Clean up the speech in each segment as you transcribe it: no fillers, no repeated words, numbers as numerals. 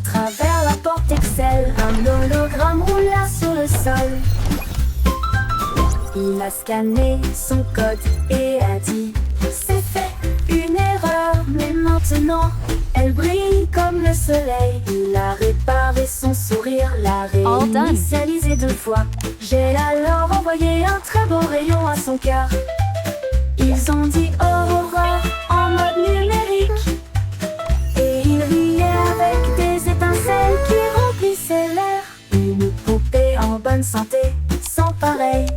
travers la porte Excel, un hologramme roula sur le sol. Il a scanné son code et a dit: c'est fait, une erreur, mais maintenant elle brille comme le soleil. Il a réparé son sourire, l'a réinitialisé 2 fois. J'ai alors envoyé un très beau rayon à son cœur. Ils ont dit Aurora en mode numérique, et il riait avec des étincelles qui remplissaient l'air. Une poupée en bonne santé, sans pareil.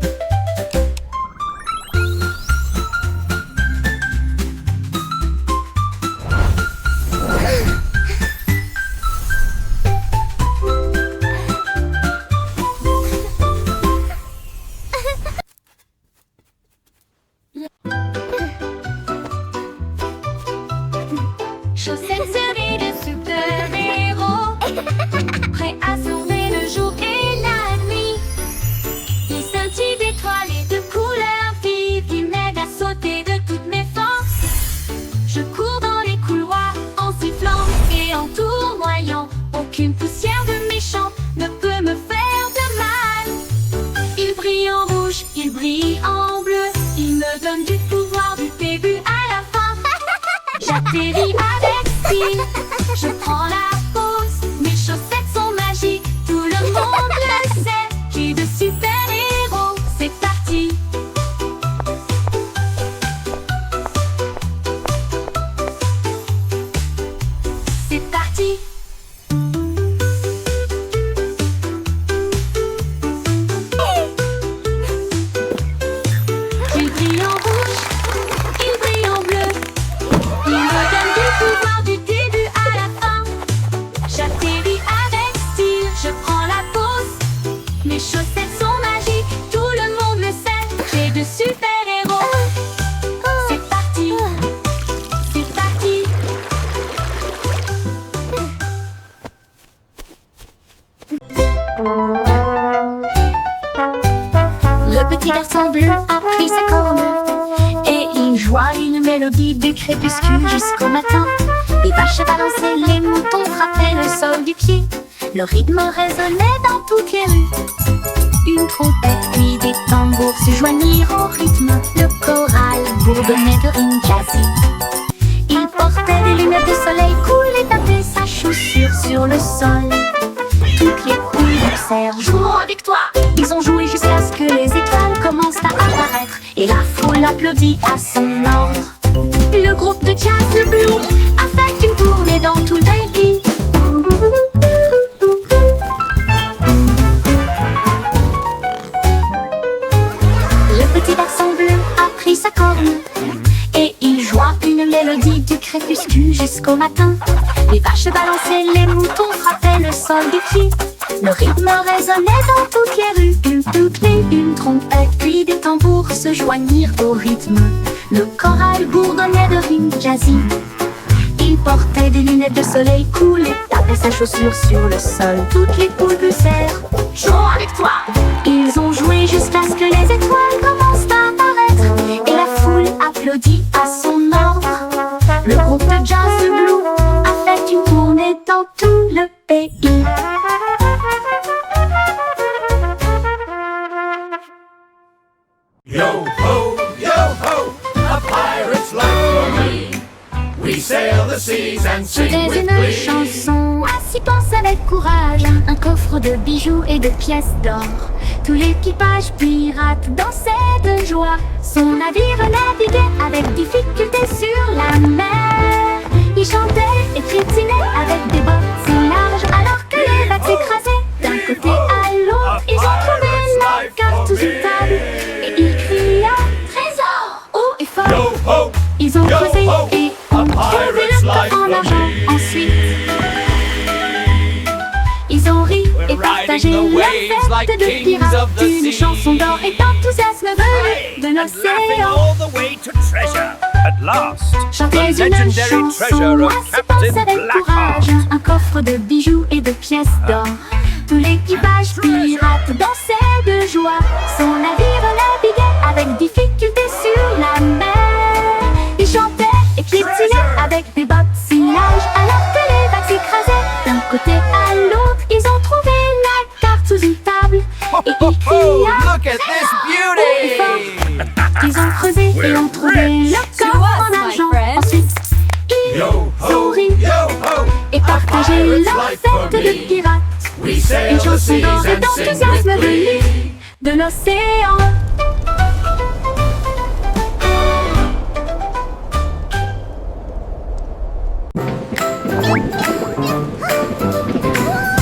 Chaussettes servies de super-héros, prêts à sauver le jour et la nuit. Ils scintillent d'étoiles et de couleurs vives, ils m'aident à sauter de toutes mes forces. Je cours dans les couloirs en sifflant et en tournoyant. Aucune poussière de méchant ne peut me faire de mal. Ils brillent en rouge, ils brillent en bleu, ils me donnent du pouvoir du début à la fin. J'atterris avec style, je prends la pause, mes chaussettes sont magiques, tout le monde le sait. J'ai de super-héros, c'est parti. C'est parti. Il brille en rouge, il brille en bleu, il me donne du pouvoir du début à la fin. J'atterris avec style, je prends la pause. Mes chaussettes sont magiques, tout le monde le sait. J'ai de super-héros. C'est parti, c'est parti. Le petit garçon bleu a pris sa corne et il joua une mélodie du crépuscule jusqu'au matin. Les vaches balançaient, les moutons frappaient le sol du pied. Le rythme résonnait dans toutes les rues. Une trompette puis des tambours se joignirent au rythme. Le choral bourdonnait de rimes jazzy. Il portait des lunettes de soleil cool et tapait sa chaussure sur le sol. Toutes les poules dansèrent, jouant avec toi. Ils ont joué jusqu'à ce que les étoiles commencent à apparaître, et la foule applaudit à son ordre. Le groupe de jazz, le Blue, a fait une tournée dans tout le pays. Le petit garçon bleu a pris sa corne et il joua une mélodie du crépuscule jusqu'au matin. Les vaches balançaient, les moutons frappaient le sol du pied. Le rythme résonnait dans toutes les rues. Une trompette puis des tambours se joignirent au rythme. Le choral bourdonnait de rimes jazzy. Il portait des lunettes de soleil cool et tapait sa chaussure sur le sol. Toutes les poules poussèrent, jouons avec toi. Ils ont joué jusqu'à ce que les étoiles commencent à apparaître, et la foule applaudit à son ordre. Le groupe de jazz de Blue a fait une tournée dans tout le pays. Yo ho, a pirate's life for me. We sail the seas and sing C'était with une glee. chanson, ainsi pense avec courage. Un coffre de bijoux et de pièces d'or. Tout l'équipage pirate dansait de joie. Son navire naviguait avec difficulté sur la mer. Il chantait et piétinait avec des bottes si larges, alors que les vagues s'écrasaient d'un côté à l'autre. Ils ont trouvé la carte sous une table et ils criaient trésor haut et fort. Yo ho, Ils ont yo creusé ho, et a ont trouvé pirate's le life coffre en for argent. me. Ensuite, ils ont ri et partagé riding the la waves like fête de kings pirates. of the Une sea. chanson d'or et d'enthousiasme venu de and laughing l'océan. all the way to treasure. At last, Chantez the une legendary chanson, treasure of ainsi pense Captain avec Blackheart. courage. Un coffre de bijoux et de pièces d'or. Tout l'équipage pirate dansait de joie. Son navire naviguait avec difficulté sur la mer. Il chantait et piétinait avec des bottes si larges, alors que les vagues s'écrasaient d'un côté life for fête de me. pirates. We sail Une the chanson seas d'or et and sing with d'enthousiasme glee. venue de l'océan.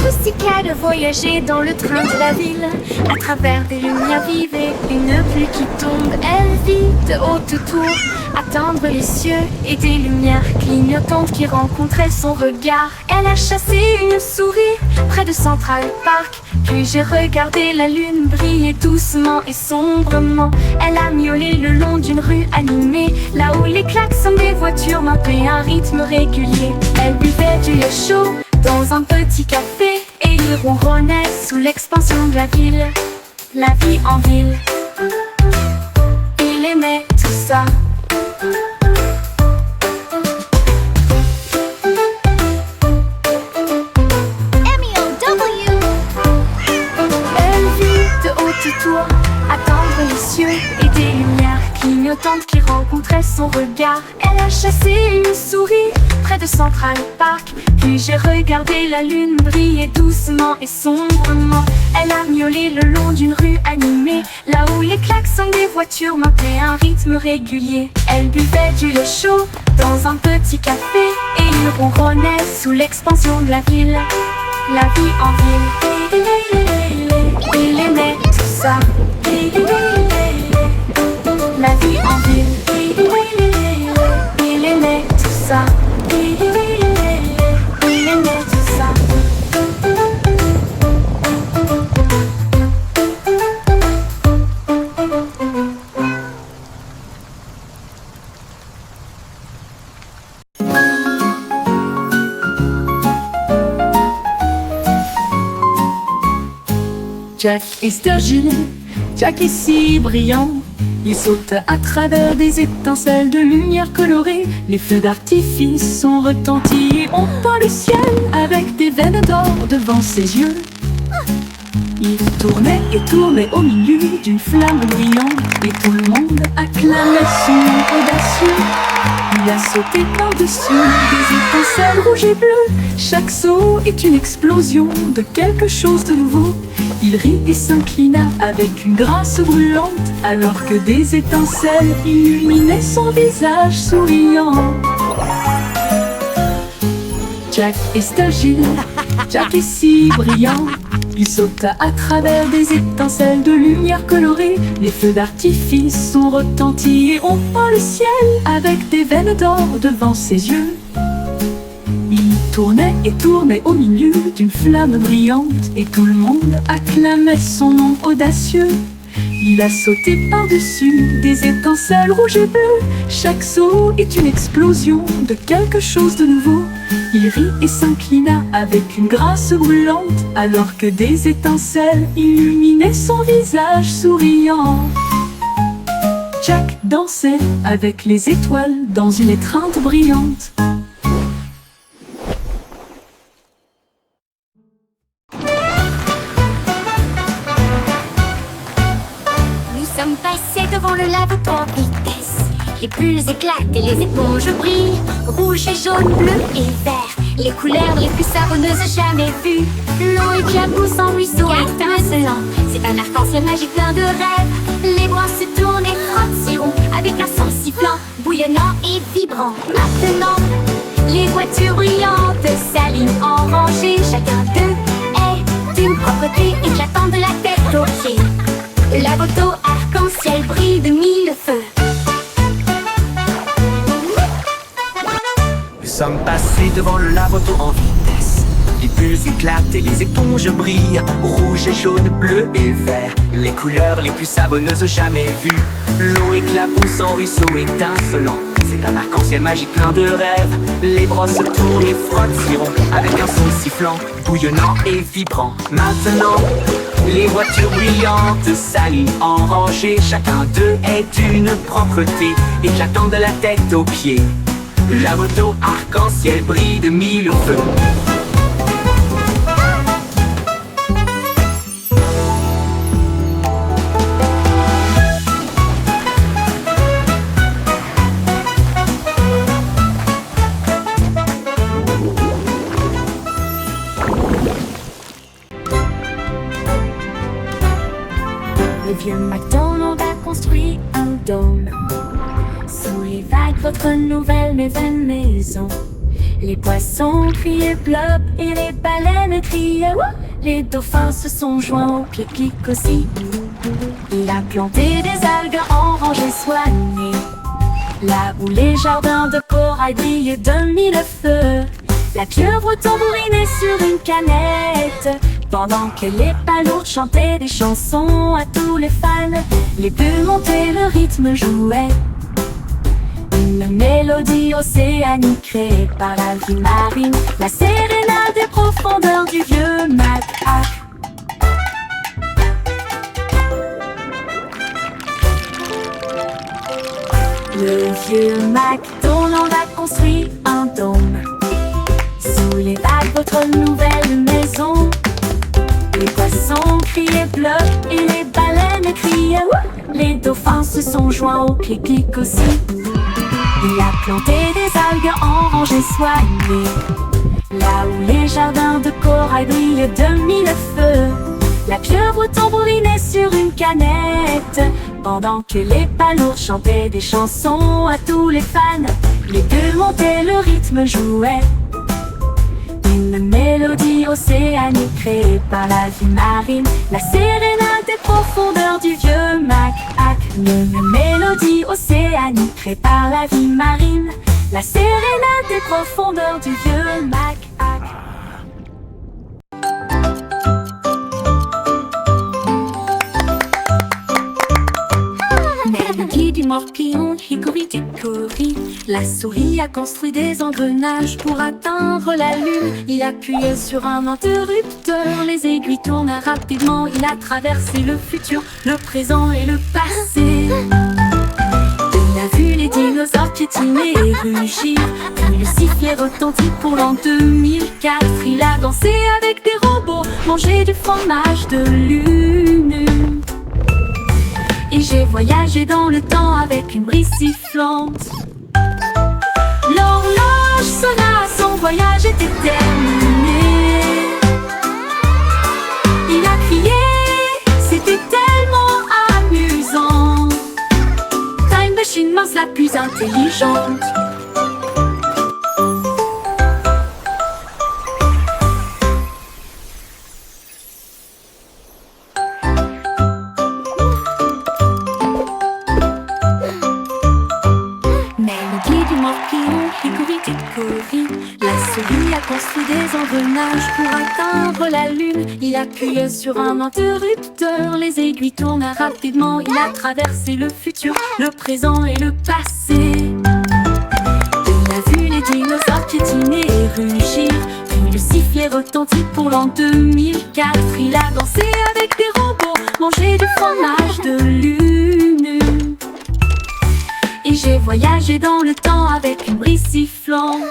Rustica de voyager dans le train de la ville, à travers des lumières vives et une pluie qui tombe. Elle vit de haute tour, atteindre les cieux et des lumières clignotantes qui rencontraient son regard. Elle a chassé une souris près de Central Park, puis j'ai regardé la lune briller doucement et sombrement. Elle a miaulé le long d'une rue animée, là où les klaxons des voitures maintenaient un rythme régulier. Elle buvait du lait chaud dans un petit café et il ronronnait sous l'expansion de la ville. La vie en ville, il aimait tout ça. Elle vit de haute tour, atteindre les cieux et des lumières clignotantes qui rencontraient son regard. Elle a chassé une souris près de Central Park, puis j'ai regardé la lune briller doucement et sombrement. Elle a miaulé le long d'une rue animée, là où les klaxons des voitures maintenaient un rythme régulier. Elle buvait du lait chaud dans un petit café et il ronronnait sous l'expansion de la ville. La vie en ville, il aimait tout ça. La vie en ville, il aimait tout ça. Il aimait tout ça. Jack est Sturgill, Jack est si brillant. Il saute à travers des étincelles de lumière colorée. Les feux d'artifice sont retentis et on peint le ciel avec des veines d'or devant ses yeux. Il tournait et tournait au milieu d'une flamme brillante et tout le monde acclamait son nom audacieux. Il a sauté par-dessus des étincelles rouges et bleues. Chaque saut est une explosion de quelque chose de nouveau. Il rit et s'inclina avec une grâce brûlante, alors que des étincelles illuminaient son visage souriant. Jack est Sturgill, Jack est si brillant. Il sauta à travers des étincelles de lumière colorée. Les feux d'artifice sont retentis et on peint le ciel avec des veines d'or devant ses yeux. Il tournait et tournait au milieu d'une flamme brillante et tout le monde acclamait son nom audacieux. Il a sauté par-dessus des étincelles rouges et bleues. Chaque saut est une explosion de quelque chose de nouveau. Il rit et s'inclina avec une grâce brûlante, alors que des étincelles illuminaient son visage souriant. Jack dansait avec les étoiles dans une étreinte brillante. Nous sommes passés devant le lave en vitesse. Les bulles éclatent et les éponges brillent. Rouge et jaune, bleu et vert, les couleurs les plus savonneuses jamais vues. L'eau éclabousse en ruisseau étincelant. C'est un arc-en-ciel magique plein de rêves. Les bras se tournent et frottent si rond, avec un son sifflant, bouillonnant et vibrant. Maintenant, les voitures brillantes s'alignent en rangée. Chacun d'eux est d'une propreté éclatante de la tête aux pieds. La moto arc-en-ciel brille de mille feux. Nous sommes passés devant le lavoto en vitesse. Les bulles éclatent et les éponges brillent. Rouge et jaune, bleu et vert, les couleurs les plus savonneuses jamais vues. L'eau éclabousse en ruisseau étincelant. C'est un arc-en-ciel magique plein de rêves. Les bras se tournent et frottent si rond, avec un son sifflant, bouillonnant et vibrant. Maintenant, les voitures brillantes s'alignent en rangée. Chacun d'eux est d'une propreté éclatante de la tête aux pieds. La moto arc-en-ciel brille de mille feux. vieux McDonald a construit un dôme. Sous les vagues, votre nouvelle mais vaine maison. Les poissons criaient plop et les baleines criaient wouh. Les dauphins se sont joints au pique-nique aussi. Il a planté des algues en rangées soignées, là où les jardins de corail brillaient de mille feux. La pieuvre tambourinait sur une canette, pendant que les palourdes chantaient des chansons à tous les fans. Les bulles montaient, le rythme jouait, une mélodie océanique créée par la vie marine, la sérénade des profondeurs du vieux Mac-Hac. Le vieux McDonald a construit un dôme. Sous les vagues, votre nouvelle maison. Les poissons criaient bleu et les baleines criaient wouh. Les dauphins se sont joints au pique-nique aussi. Il a planté des algues en rangées soignées, là où les jardins de corail brillaient de mille feux. La pieuvre tambourinait sur une canette, pendant que les palourdes chantaient des chansons à tous les fans. Les bulles montaient, le rythme jouait, une mélodie océanique créée par la vie marine, la sérénade des profondeurs du vieux Mac-Hac. Une mélodie océanique créée par la vie marine, la sérénade des profondeurs du vieux Mac-Hac. Mélodie du morpion, hickory-dickory. La souris a construit des engrenages pour atteindre la lune. Il appuyait sur un interrupteur, les aiguilles tournent rapidement. Il a traversé le futur, le présent et le passé. Il a vu les dinosaures piétiner et rugir, puis le sifflet retentit pour l'an 2004. Il a dansé avec des robots, mangé du fromage de lune. Et j'ai voyagé dans le temps avec une brise sifflante. L'horloge sonna, son voyage était terminé. Il a crié, c'était tellement amusant. Time Machine mince la plus intelligente. La souris a construit des engrenages pour atteindre la lune. Il appuyait sur un interrupteur, les aiguilles tournent rapidement. Il a traversé le futur, le présent et le passé. Il a vu les dinosaures piétiner et rugir, puis le sifflet retentit pour l'an 2004. Il a dansé avec des robots, mangé du fromage de lune. Et j'ai voyagé dans le temps avec une brise sifflante.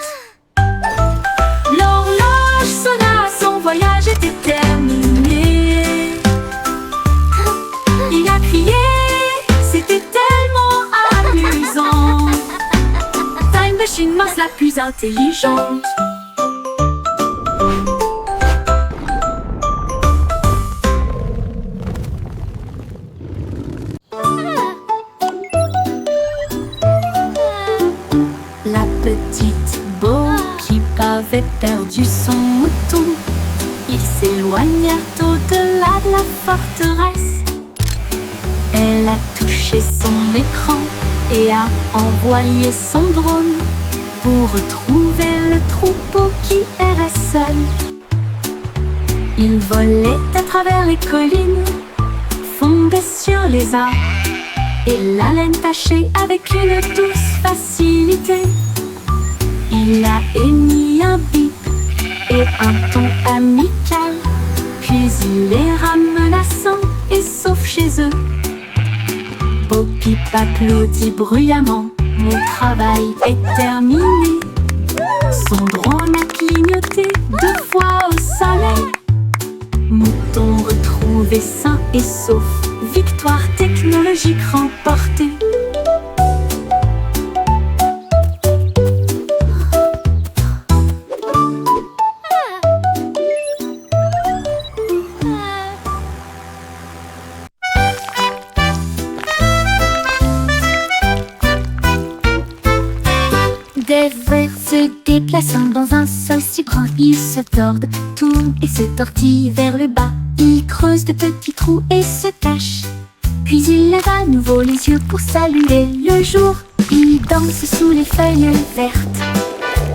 L'horloge sonna, son voyage était terminé. Il a crié, c'était tellement amusant. Time Machine mince la plus intelligente. La petite Bo qui avait perdu son mouton, ils s'éloignèrent au-delà de la forteresse. Elle a touché son écran et a envoyé son drone pour retrouver le troupeau qui errait seul. Il volait à travers les collines, fondait sur les arbres, et la laine tachée avec une douce facilité. Il a émis un bip et un ton amical, puis il les ramena sains et saufs chez eux. Bo-Peep applaudit bruyamment, mon travail est terminé. Son drone a clignoté 2 fois au soleil. Mouton retrouvé sain et sauf, victoire technologique remportée. déplaçant dans un sol si grand, ils se tordent, tournent et se tortillent vers le bas. Ils creusent de petits trous et se cachent. Puis ils lèvent à nouveau les yeux pour saluer le jour. Ils dansent sous les feuilles vertes,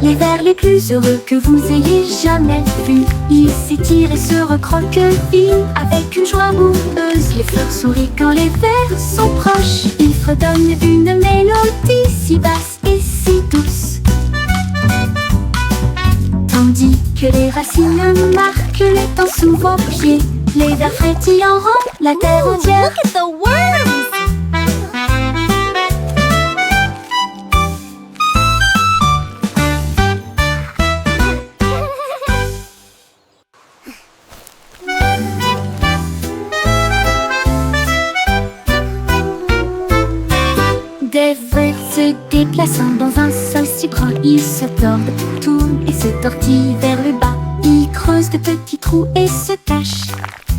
les vers les plus heureux que vous ayez jamais vus. Ils s'étirent et se recroquevillent avec une joie boueuse. Les fleurs sourient quand les vers sont proches. Ils fredonnent une mélodie si basse et si douce, tandis que les racines marquent les temps sous vos pieds. Les vers frétillants rendent la terre entière. Look at the worms! Des vers se déplaçant dans un sol si grand, ils se tordent, tournent et se tortillent vers le bas. Ils creusent de petits trous et se cachent.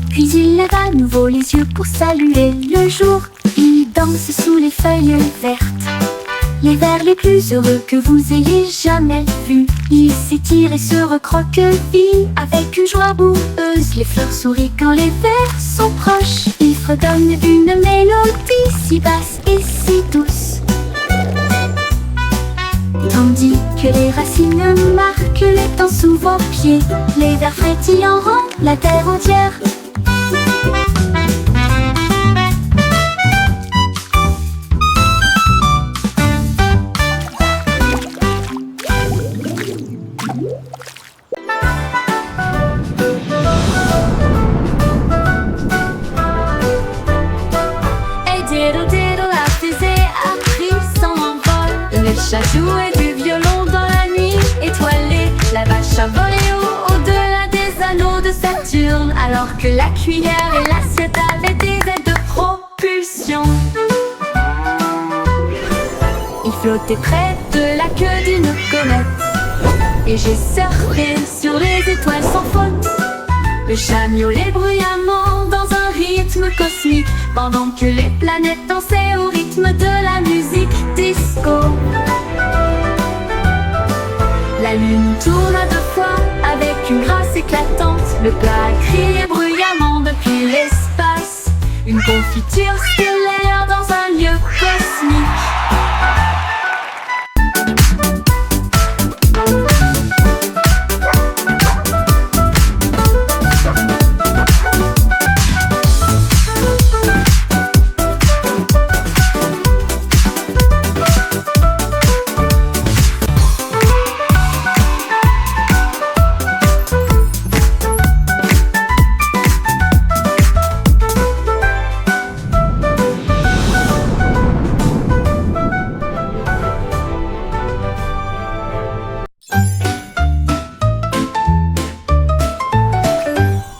Puis ils lèvent à nouveau les yeux pour saluer le jour. Ils dansent sous les feuilles vertes, les vers les plus heureux que vous ayez jamais vus. Ils s'étirent et se recroquevillent avec une joie boueuse. Les fleurs sourient quand les vers sont proches. Ils fredonnent une mélodie si basse et si douce, tandis que les racines marquent les temps sous vos pieds. Les vers frétillants rendent la terre entière. chat jouait du violon dans la nuit étoilée. La vache a volé au-delà des anneaux de Saturne, alors que la cuillère et l'assiette avaient des ailes de propulsion. Il flottait près de la queue d'une comète, et j'ai surfé sur les étoiles sans faute. Le chat miaulait bruyamment dans un rythme cosmique, pendant que les planètes dansaient au rythme de la musique disco. La lune tourna 2 fois avec une grâce éclatante. Le plat criait bruyamment depuis l'espace, une confiture stellaire dans un lieu cosmique.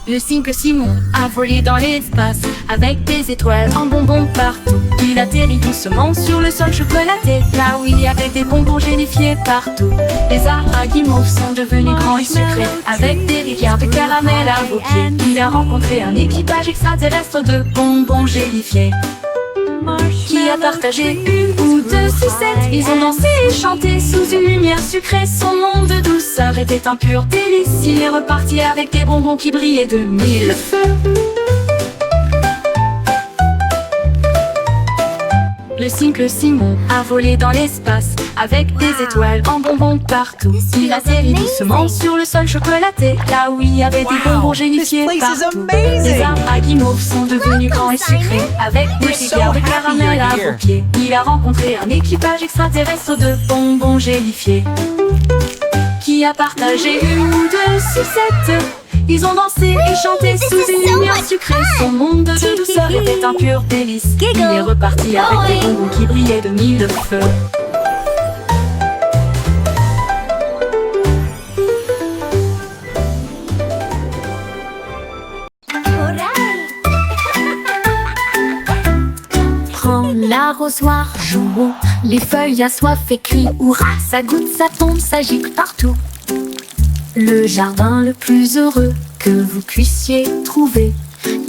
Le cycle Simon a volé dans l'espace avec des étoiles en bonbons partout. Il atterrit doucement sur le sol chocolaté, là où il y avait des bonbons gélifiés partout. Les arbres à guimauve sont devenus grands et sucrés, avec des rivières de caramel à vos pieds. Il a rencontré un équipage extraterrestre de bonbons gélifiés, qui a partagé une ou 2 sucettes. Ils ont dansé et chanté sous une lumière sucrée. Son monde de douceur était un pur délice. Il est reparti avec des bonbons qui brillaient de 1000 feux. Le cycle Simon a volé dans l'espace avec des étoiles en bonbons partout. Il atterrit doucement sur le sol chocolaté, là où il y avait des bonbons gélifiés partout. Les arbres à guimauve sont devenus grands et sucrés, avec des rivières de caramel à vos pieds. Il a rencontré un équipage extraterrestre de bonbons gélifiés, qui a partagé une ou 2 sucettes. Ils ont dansé et chanté sous une lumière sucrée. Son monde de douceur était un pur délice. Il est reparti avec des bonbons qui brillaient de 1000 feux. Prends l'arrosoir, joue, les feuilles à soif et crie hurrah. Ça goûte, ça tombe, ça gicle partout. Le jardin le plus heureux que vous puissiez trouver.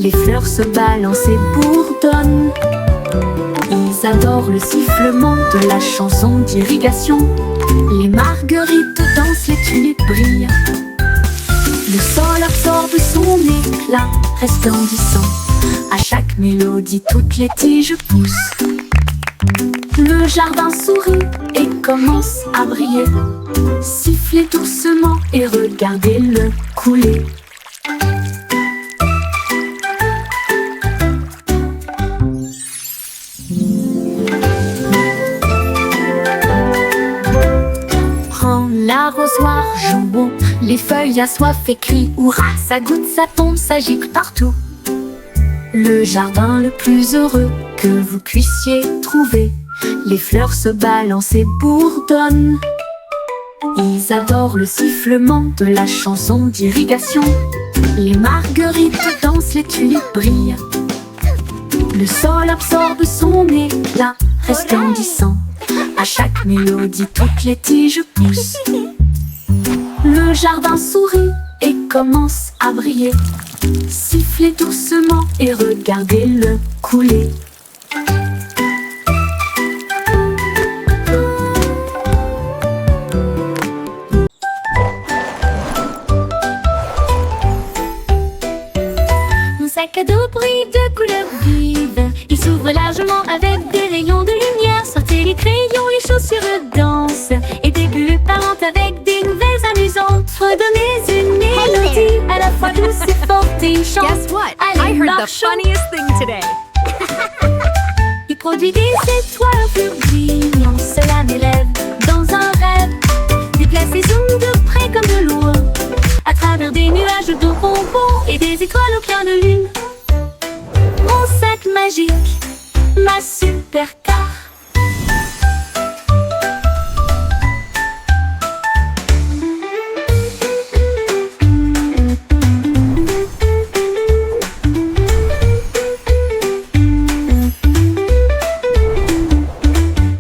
Les fleurs se balancent et bourdonnent. Ils adorent le sifflement de la chanson d'irrigation. Les marguerites dansent, les tulipes brillent. Le sol absorbe son éclat resplendissant. À chaque mélodie, toutes les tiges poussent. Le jardin sourit et commence à briller. Sifflez doucement et regardez-le couler. Prends l'arrosoir, jouons. Les feuilles assoiffées crient hurrah. Ça goutte, ça tombe, ça gicle partout. Le jardin le plus heureux que vous puissiez trouver. Les fleurs se balancent et bourdonnent. Ils adorent le sifflement de la chanson d'irrigation. Les marguerites dansent, les tulipes brillent. Le sol absorbe son éclat resplendissant. À chaque mélodie, toutes les tiges poussent. Le jardin sourit et commence à briller. Sifflez doucement et regardez-le couler. Mon sac à dos brille de couleurs vives. Il s'ouvre largement avec des rayons de lumière. Sortez les crayons, les chaussures dansent. Et des bulles parlent avec des nouvelles amusantes. Redonnez une mélodie à la fois douce et forte et chante. Guess what? Allez, I heard the marchons. funniest thing today. Il produit des étoiles plus brillantes. Cela m'élève dans un rêve. Déplace les ondes de près comme de loin. À travers des nuages de bonbons et des étoiles au clair de lune. Mon sac magique, ma super car.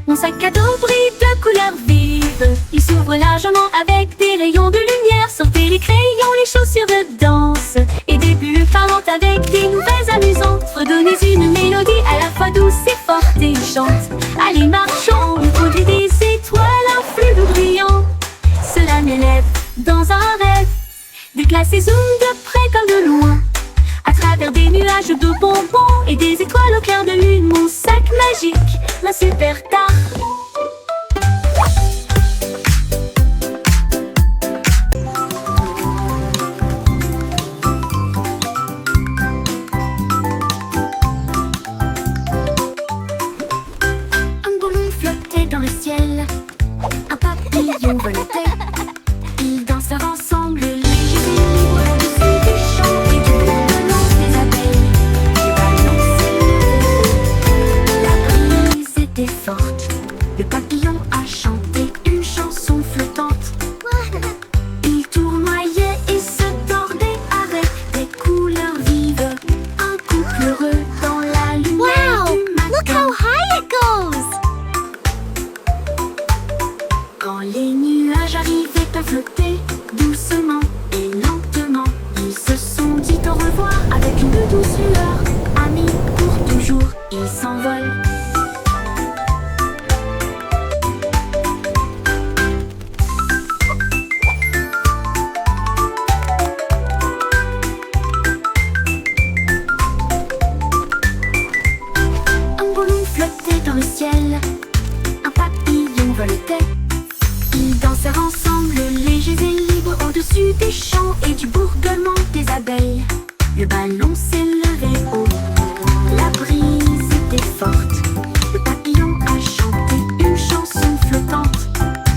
Mon sac à dos brille de couleurs vives. Il s'ouvre largement avec des rayons de lumière. Sortez les crayons, les chaussures de danse. Et des bulles parlantes avec des nouvelles amusantes. Redonnez une mélodie à la fois douce et forte et chante. Allez, marchons, il produit des étoiles, un flux de brillant. Cela m'élève dans un rêve. Déplace les ondes de près comme de loin. À travers des nuages de bonbons et des étoiles au clair de lune. Mon sac magique, ma super star. Un ballon flottait dans le ciel. Un papillon volait. Ils dansèrent ensemble, légers et libres, au-dessus des champs et du bourdonnement des abeilles. Les ballons s'élevaient, la brise était forte. Le papillon a chanté une chanson flottante. Il tournoyait et se tordait avec des couleurs vives. Un couple heureux dans la lumière du matin. Look how high it goes! Quand les nuages arrivaient à flotter doucement et lentement, ils se sont dit au revoir avec une douce lueur. Amis pour toujours, ils s'envolent. Un ballon flottait dans le ciel, un papillon voletait. Ils dansèrent ensemble, légers et libres, au-dessus des champs et du bourdonnement des abeilles. Le ballon s'élevait haut, la brise était forte. Le papillon a chanté une chanson flottante.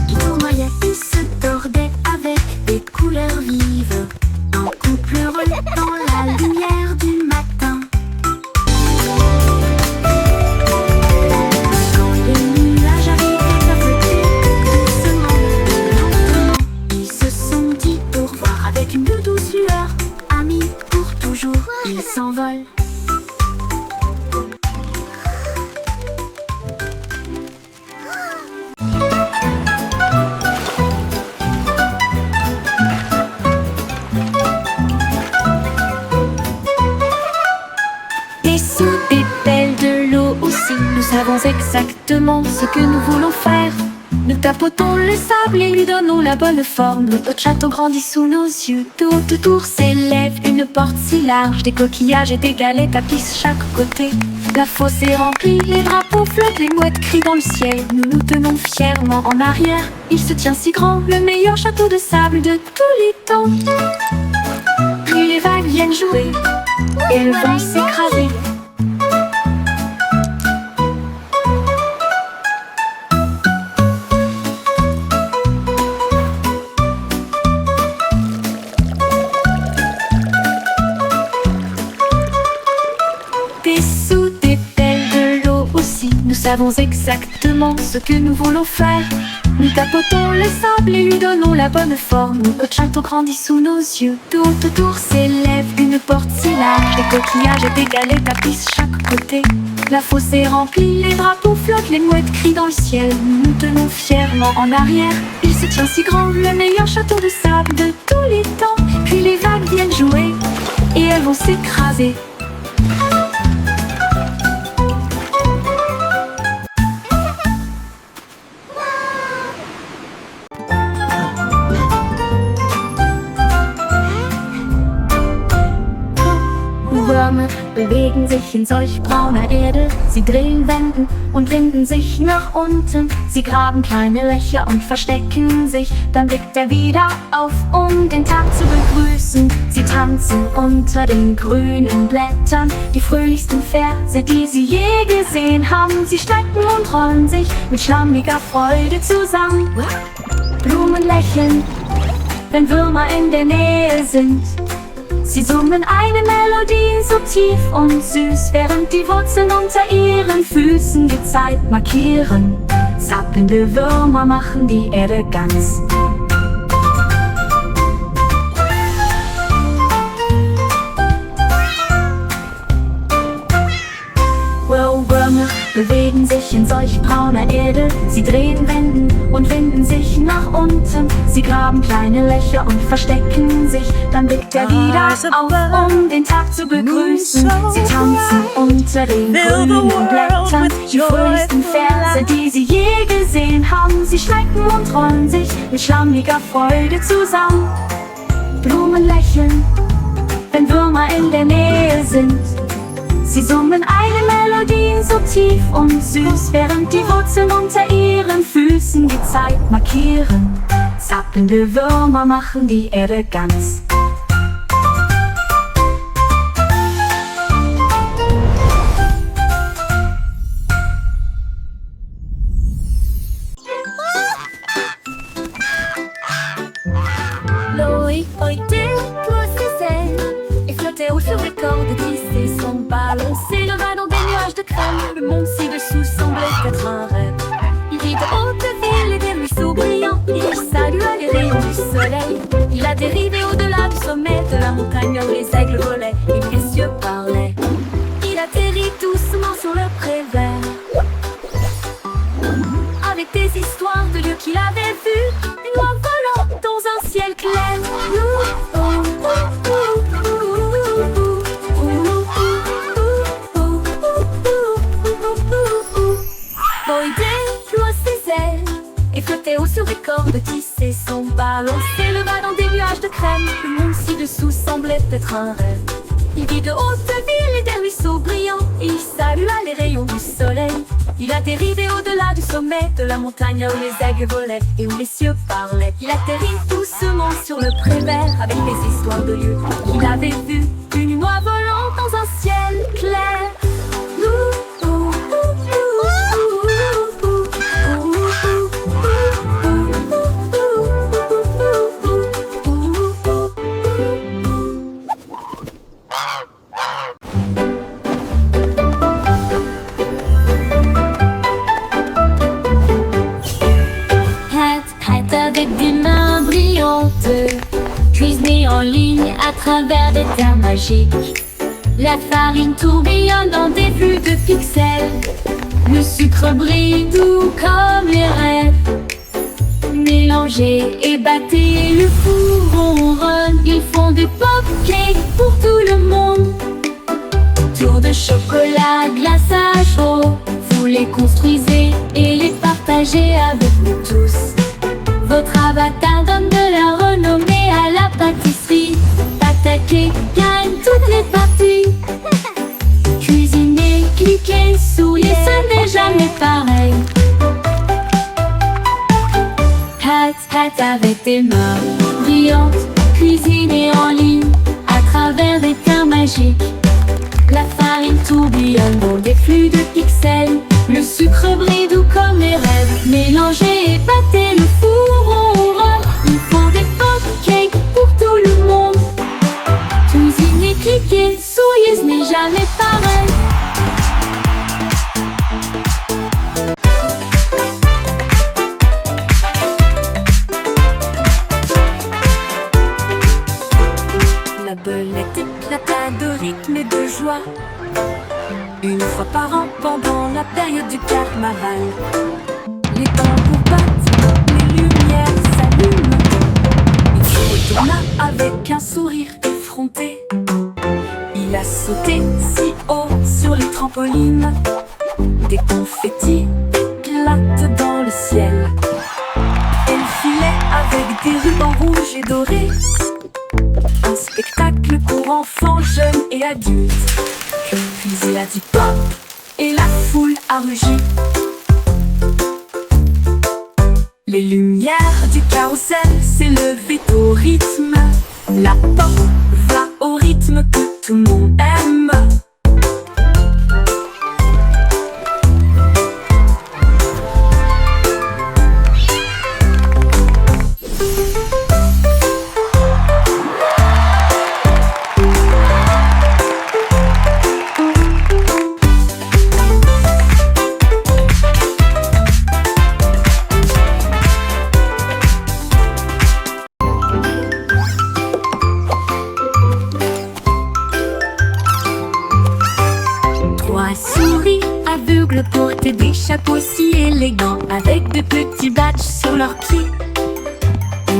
Il tournoyait et se tordait avec des couleurs vives. Un couple heureux dans la lumière du matin. Quand les nuages arrivaient à flotter doucement et lentement, ils se sont dit au revoir avec une douce lueur. Amis pour toujours, ils s'envolent. Et sous des pelles de l'eau aussi, nous savons exactement ce que nous voulons faire. Nous tapotons le sable et lui donnons la bonne forme. Notre château grandit sous nos yeux. Tout autour s'élève une porte si large. Des coquillages et des galets tapissent chaque côté. La fosse est remplie, les drapeaux flottent, les mouettes crient dans le ciel. Nous nous tenons fièrement en arrière. Il se tient si grand, le meilleur château de sable de tous les temps. Puis les vagues viennent jouer et elles vont s'écraser. Nous savons exactement ce que nous voulons faire. Nous tapotons le sable et lui donnons la bonne forme. Notre château grandit sous nos yeux. Tout autour s'élève une porte si large. Des coquillages et des galets tapissent chaque côté. La fosse est remplie, les drapeaux flottent, les mouettes crient dans le ciel. Nous nous tenons fièrement en arrière. Il se tient si grand, le meilleur château de sable de tous les temps. Puis les vagues viennent jouer et elles vont s'écraser. Würmer bewegen sich in solch brauner Erde. Sie drehen Wenden und winden sich nach unten. Sie graben kleine Löcher und verstecken sich. Dann blickt er wieder auf, um den Tag zu begrüßen. Sie tanzen unter den grünen Blättern. Die fröhlichsten Verse, die sie je gesehen haben. Sie strecken und rollen sich mit schlammiger Freude zusammen. Blumen lächeln, wenn Würmer in der Nähe sind. Sie summen eine Melodie so tief und süß, während die Wurzeln unter ihren Füßen die Zeit markieren. Zappelnde Würmer machen die Erde ganz. Würmer bewegen sich in solch brauner Erde. Sie drehen Wenden und winden sich nach unten. Sie graben kleine Löcher und verstecken sich. Dann blickt er wieder auf, um den Tag zu begrüßen. Sie tanzen unter den grünen Blättern. Die fröhlichsten Verse, die sie je gesehen haben. Sie schrecken und rollen sich mit schlammiger Freude zusammen. Blumen lächeln, wenn Würmer in der Nähe sind. Sie summen eine Melodie so tief und süß, während die Wurzeln unter ihren Füßen die Zeit markieren. Zappelnde Würmer machen die Erde ganz. Loïc, toi ses ailes et flottait haut sur les cordes tissées sans balancer le va dans des nuages de crème. Le monde ci-dessous semblait être un rêve. Il vit de hautes villes et des ruisseaux brillants. Il salua les rayons du soleil. Il a dérivé au-delà du sommet de la montagne où les aigles volaient et les cieux parlaient. Il atterrit doucement sur le pré-vert, avec des histoires de lieux qu'il avait vus. Une oie volant dans un ciel clair. Boy déploie ses ailes et flottait haut sur des cordes tissées sans balancer le bas dans des nuages de crème. Le monde ci-dessous semblait être un rêve. Il vit de hautes villes et des ruisseaux brillants. Il salua les rayons du soleil. Il a dérivé au-delà du sommet de la montagne où les aigles volaient et où les cieux parlaient. Il atterrit doucement sur le pré-vert avec des histoires de lieux qu'il avait vus. Une oie volant dans un ciel clair. Avec des mains brillantes, cuisinée en ligne à travers des terres magiques. La farine tourbillonne dans des flux de pixels. Le sucre brille doux comme les rêves. Mélangés et battés, le four ronronne. Ils font des pop-cakes pour tout le monde. Tour de chocolat, glaçage chaud. Vous les construisez et les partagez. partager avec nous tous. Votre avatar donne de la renommée à la pâtisserie. Attaquez, gagne toutes les parties. Cuisiner, cliquer, souriez, ce n'est jamais pareil. Pat avec tes mains brillantes, cuisiner en ligne à travers des termes magiques. La farine tourbillonne dans des flux de pixels. Le sucre brille doux comme les rêves. Mélangez et battez, le four ronronne. Il faut des pancakes pour tout le monde. Cuisiner, cliquer, souriez, ce n'est jamais pareil. La belette éclata de rythme et de joie. Une fois par an pendant la période du carnaval. Les tambours battent, les lumières s'allument. Il se retourna avec un sourire effronté. Il a sauté si haut sur les trampolines. Des confettis éclatent dans le ciel. Elle filait avec des rubans rouges et dorés. Un spectacle pour enfants, jeunes et adultes. Puis il a dit pop et la foule a rugi. Les lumières du carrousel s'élevaient au rythme. La pop va au rythme que tout le monde aime. Souris aveugles portaient des chapeaux si élégants avec de petits badges sur leurs pieds.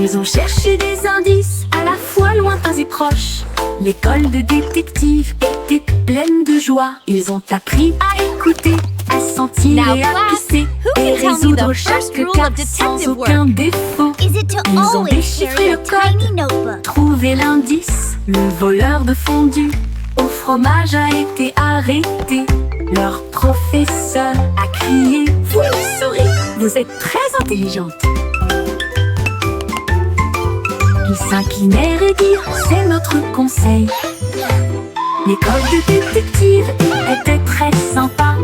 Ils ont cherché des indices à la fois lointains et proches. L'école de détectives était pleine de joie. Ils ont appris à écouter, à sentir Now, et à class, pisser who et can tell me résoudre the first chaque rule cas of sans detective aucun work? défaut. Is it to Ils ont always déchiffré carry le a tiny code, notebook? trouvé l'indice. Le voleur de fondue au fromage a été arrêté. Leur professeur a crié: vous le saurez, vous êtes très intelligente. Ils s'inclinèrent et dirent: c'est notre conseil. L'école de détective était très sympa.